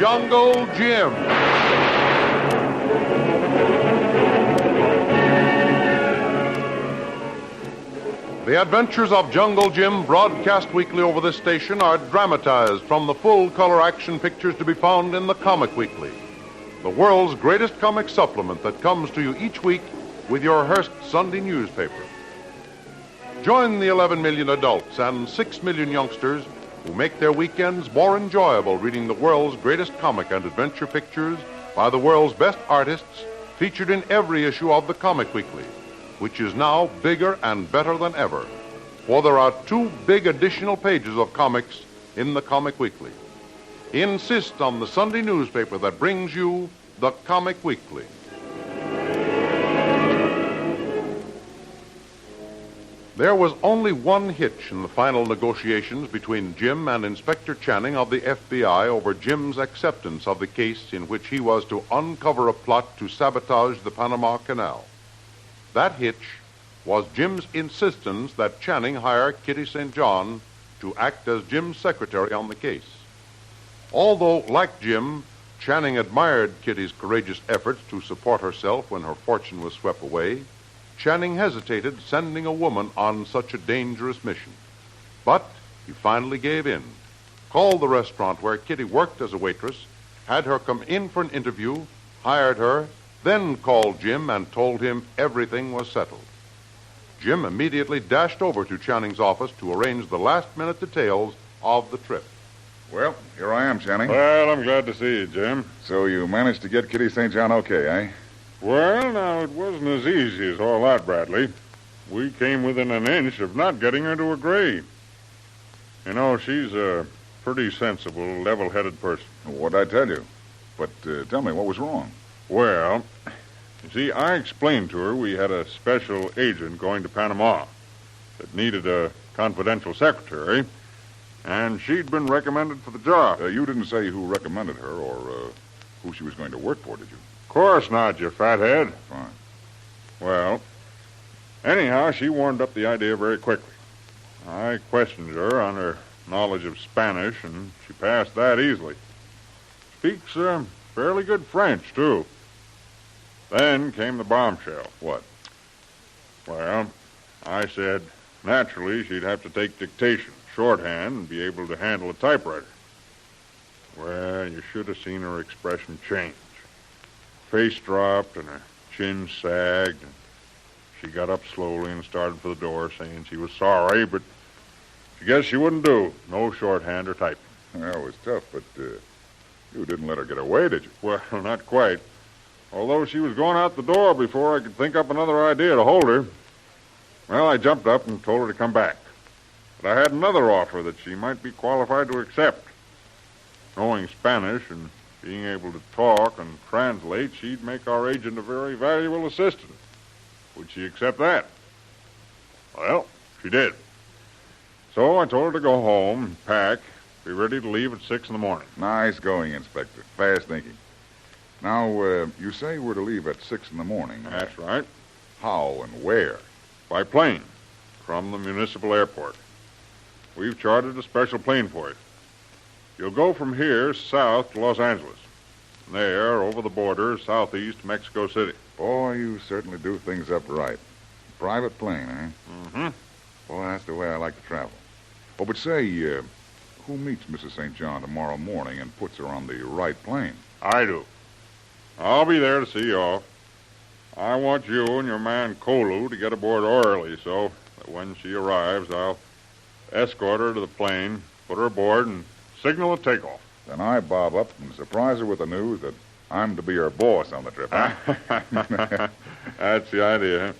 Jungle Jim. The adventures of Jungle Jim, broadcast weekly over this station, are dramatized from the full-color action pictures to be found in the Comic Weekly, the world's greatest comic supplement that comes to you each week with your Hearst Sunday newspaper. Join the 11 million adults and 6 million youngsters who make their weekends more enjoyable reading the world's greatest comic and adventure pictures by the world's best artists, featured in every issue of the Comic Weekly, which is now bigger and better than ever, for there are 2 big additional pages of comics in the Comic Weekly. Insist on the Sunday newspaper that brings you the Comic Weekly. There was only one hitch in the final negotiations between Jim and Inspector Channing of the FBI over Jim's acceptance of the case in which he was to uncover a plot to sabotage the Panama Canal. That hitch was Jim's insistence that Channing hire Kitty St. John to act as Jim's secretary on the case. Although, like Jim, Channing admired Kitty's courageous efforts to support herself when her fortune was swept away, Channing hesitated sending a woman on such a dangerous mission. But he finally gave in, called the restaurant where Kitty worked as a waitress, had her come in for an interview, hired her, then called Jim and told him everything was settled. Jim immediately dashed over to Channing's office to arrange the last-minute details of the trip. Well, here I am, Channing. Well, I'm glad to see you, Jim. So you managed to get Kitty St. John okay, eh? Well, now, it wasn't as easy as all that, Bradley. We came within an inch of not getting her to agree. You know, she's a pretty sensible, level-headed person. What'd I tell you? But tell me, what was wrong? Well, you see, I explained to her we had a special agent going to Panama that needed a confidential secretary, and she'd been recommended for the job. You didn't say who recommended her or who she was going to work for, did you? Of course not, you fathead. Fine. Well, anyhow, she warmed up the idea very quickly. I questioned her on her knowledge of Spanish, and she passed that easily. Speaks fairly good French, too. Then came the bombshell. What? Well, I said, naturally, she'd have to take dictation, shorthand, and be able to handle a typewriter. Well, you should have seen her expression change. Face dropped and her chin sagged, and she got up slowly and started for the door, saying she was sorry, but she guessed she wouldn't do. No shorthand or typing. Well, it was tough, but you didn't let her get away, did you? Well, not quite. Although she was going out the door before I could think up another idea to hold her. Well, I jumped up and told her to come back. But I had another offer that she might be qualified to accept. Knowing Spanish and being able to talk and translate, she'd make our agent a very valuable assistant. Would she accept that? Well, she did. So I told her to go home, pack, be ready to leave at 6 in the morning. Nice going, Inspector. Fast thinking. Now, you say we're to leave at 6 in the morning. That's right. How and where? By plane, from the municipal airport. We've chartered a special plane for you. You'll go from here south to Los Angeles. From there, over the border, southeast to Mexico City. Boy, you certainly do things up right. Private plane, eh? Mm-hmm. Boy, that's the way I like to travel. Oh, but say, who meets Mrs. St. John tomorrow morning and puts her on the right plane? I do. I'll be there to see you off. I want you and your man Kolu to get aboard early so that when she arrives, I'll escort her to the plane, put her aboard, and signal a takeoff. Then I bob up and surprise her with the news that I'm to be her boss on the trip, huh? That's the idea.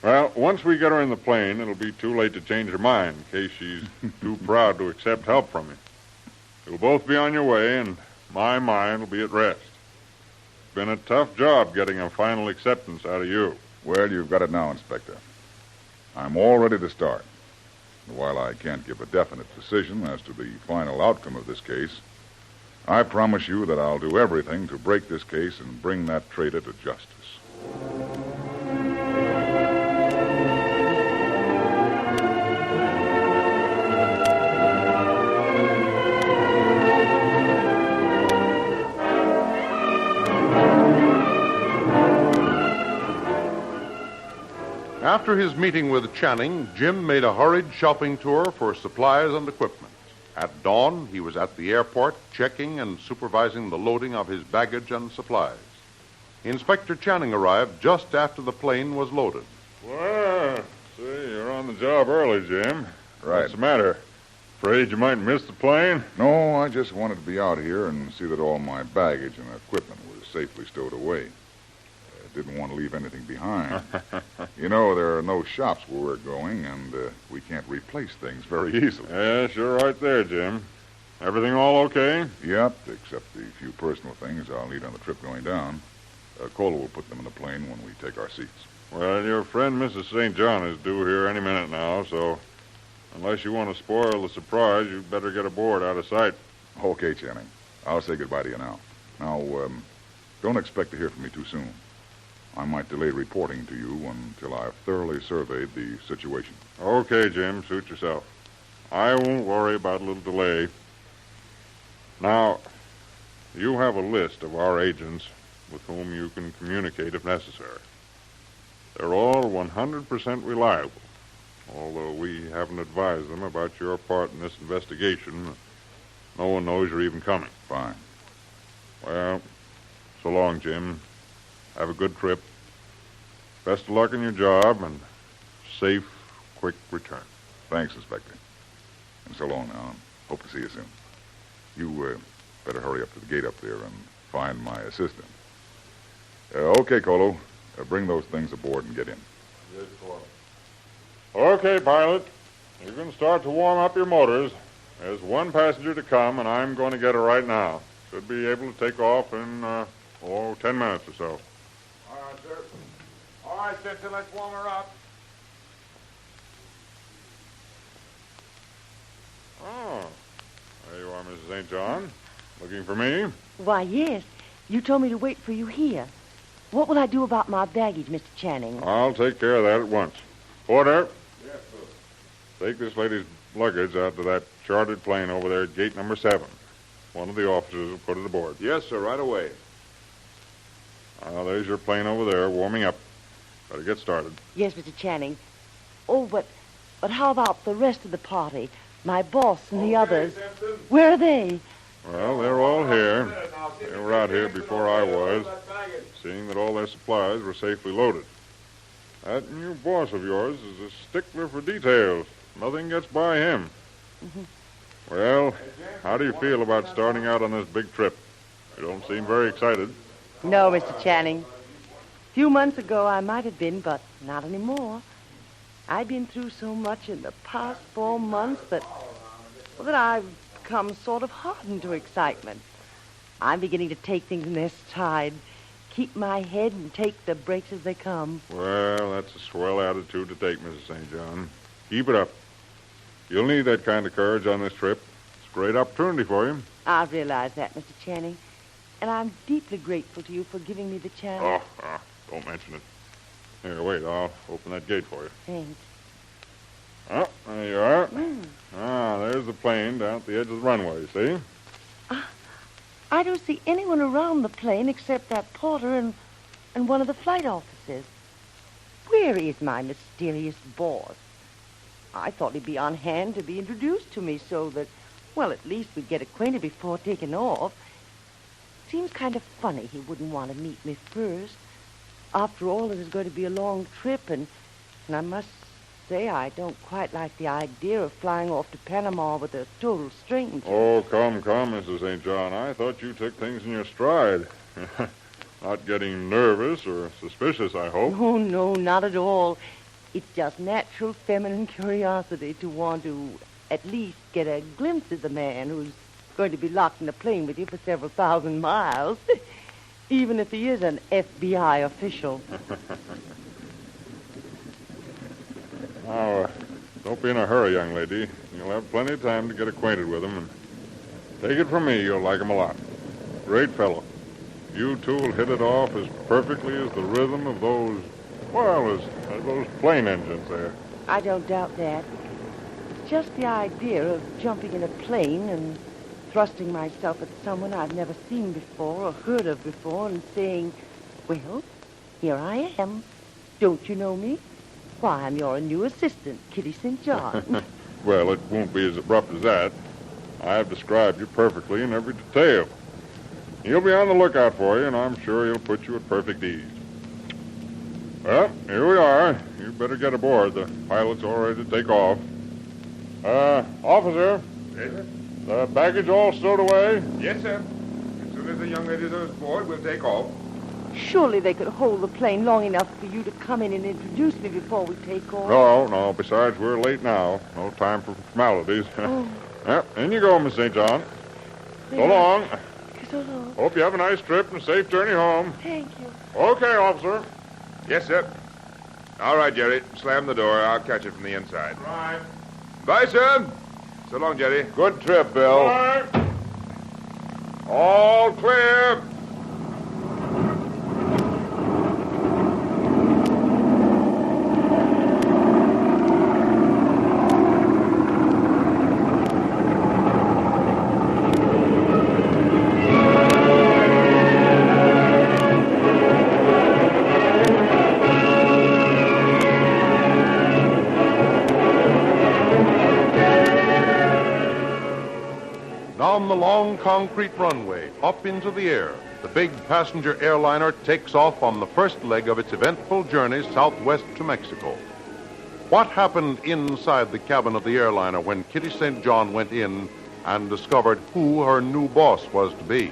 Well, once we get her in the plane, it'll be too late to change her mind in case she's too proud to accept help from you. You'll both be on your way, and my mind will be at rest. It's been a tough job getting a final acceptance out of you. Well, you've got it now, Inspector. I'm all ready to start. While I can't give a definite decision as to the final outcome of this case, I promise you that I'll do everything to break this case and bring that traitor to justice. After his meeting with Channing, Jim made a hurried shopping tour for supplies and equipment. At dawn, he was at the airport checking and supervising the loading of his baggage and supplies. Inspector Channing arrived just after the plane was loaded. Well, see, you're on the job early, Jim. Right. What's the matter? Afraid you might miss the plane? No, I just wanted to be out here and see that all my baggage and equipment was safely stowed away. I didn't want to leave anything behind. You know, there are no shops where we're going, and we can't replace things very easily. Yes, you're right there, Jim. Everything all okay? Yep, except the few personal things I'll need on the trip going down. Kolu will put them in the plane when we take our seats. Well, your friend Mrs. St. John is due here any minute now, so unless you want to spoil the surprise, you'd better get aboard out of sight. Okay, Channing. I'll say goodbye to you now. Now, don't expect to hear from me too soon. I might delay reporting to you until I've thoroughly surveyed the situation. Okay, Jim, suit yourself. I won't worry about a little delay. Now, you have a list of our agents with whom you can communicate if necessary. They're all 100% reliable, although we haven't advised them about your part in this investigation. No one knows you're even coming. Fine. Well, so long, Jim. Have a good trip. Best of luck in your job, and safe, quick return. Thanks, Inspector. And so long now. Hope to see you soon. You better hurry up to the gate up there and find my assistant. Okay, Kolu. Bring those things aboard and get in. Yes, sir. Okay, pilot. You can start to warm up your motors. There's one passenger to come, and I'm going to get her right now. Should be able to take off in, 10 minutes or so. All right, sir. All right, sister, let's warm her up. Oh, there you are, Mrs. St. John. Looking for me? Why, yes. You told me to wait for you here. What will I do about my baggage, Mr. Channing? I'll take care of that at once. Porter, Yes, sir. take this lady's luggage out to that chartered plane over there at gate number 7. One of the officers will put it aboard. Yes, sir, right away. There's your plane over there, warming up. Better get started. Yes, Mr. Channing. Oh, but how about the rest of the party? My boss and the others. Simpson. Where are they? Well, they're all here. They were out here before I was, seeing that all their supplies were safely loaded. That new boss of yours is a stickler for details. Nothing gets by him. Mm-hmm. Well, how do you feel about starting out on this big trip? You don't seem very excited. No, Mr. Channing. A few months ago I might have been, but not anymore. I've been through so much in the past 4 months that I've become sort of hardened to excitement. I'm beginning to take things in their stride, keep my head and take the breaks as they come. Well, that's a swell attitude to take, Mrs. St. John. Keep it up. You'll need that kind of courage on this trip. It's a great opportunity for you. I realize that, Mr. Channing, and I'm deeply grateful to you for giving me the chance. Don't mention it. Here, wait, I'll open that gate for you. Thanks. Oh, there you are. There's the plane down at the edge of the runway, see? I don't see anyone around the plane except that porter and one of the flight officers. Where is my mysterious boss? I thought he'd be on hand to be introduced to me so that, well, at least we'd get acquainted before taking off. Seems kind of funny he wouldn't want to meet me first. After all, it is going to be a long trip, and I must say I don't quite like the idea of flying off to Panama with a total stranger. Oh, come, Mrs. St. John. I thought you took things in your stride. Not getting nervous or suspicious, I hope. Oh, no, not at all. It's just natural feminine curiosity to want to at least get a glimpse of the man who's going to be locked in a plane with you for several thousand miles, even if he is an FBI official. Now, don't be in a hurry, young lady. You'll have plenty of time to get acquainted with him, and take it from me, you'll like him a lot. Great fellow. You two will hit it off as perfectly as the rhythm of those, as those plane engines there. I don't doubt that. It's just the idea of jumping in a plane and thrusting myself at someone I've never seen before or heard of before and saying, well, here I am. Don't you know me? Why, I'm your new assistant, Kitty St. John. Well, it won't be as abrupt as that. I have described you perfectly in every detail. He'll be on the lookout for you, and I'm sure he'll put you at perfect ease. Well, here we are. You better get aboard. The pilot's all ready to take off. Officer. Yes, sir? The baggage all stowed away? Yes, sir. As soon as the young ladies are aboard, we'll take off. Surely they could hold the plane long enough for you to come in and introduce me before we take off. No. Besides, we're late now. No time for formalities. Oh. In you go, Miss St. John. So long. So long. Hope you have a nice trip and a safe journey home. Thank you. Okay, officer. Yes, sir. All right, Jerry. Slam the door. I'll catch it from the inside. Right. Bye, sir. So long, Jerry. Good trip, Bill. Right. All clear. Down the long concrete runway, up into the air, the big passenger airliner takes off on the first leg of its eventful journey southwest to Mexico. What happened inside the cabin of the airliner when Kitty St. John went in and discovered who her new boss was to be?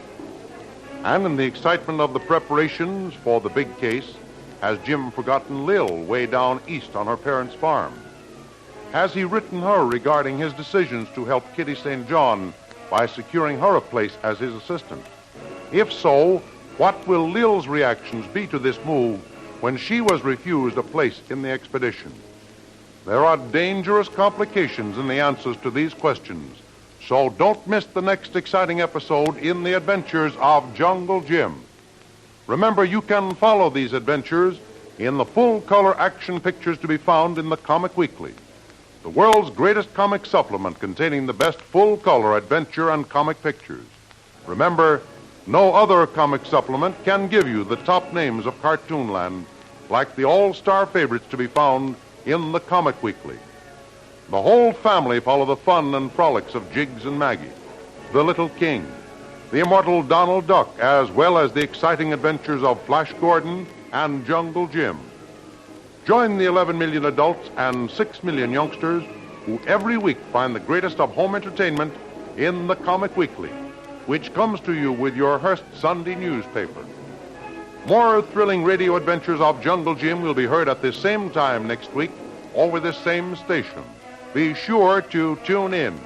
And in the excitement of the preparations for the big case, has Jim forgotten Lil way down east on her parents' farm? Has he written her regarding his decisions to help Kitty St. John by securing her a place as his assistant? If so, what will Lil's reactions be to this move when she was refused a place in the expedition? There are dangerous complications in the answers to these questions, so don't miss the next exciting episode in the adventures of Jungle Jim. Remember, you can follow these adventures in the full-color action pictures to be found in the Comic Weekly, the world's greatest comic supplement containing the best full-color adventure and comic pictures. Remember, no other comic supplement can give you the top names of Cartoonland like the all-star favorites to be found in the Comic Weekly. The whole family follow the fun and frolics of Jiggs and Maggie, the Little King, the immortal Donald Duck, as well as the exciting adventures of Flash Gordon and Jungle Jim. Join the 11 million adults and 6 million youngsters who every week find the greatest of home entertainment in the Comic Weekly, which comes to you with your Hearst Sunday newspaper. More thrilling radio adventures of Jungle Jim will be heard at this same time next week over this same station. Be sure to tune in.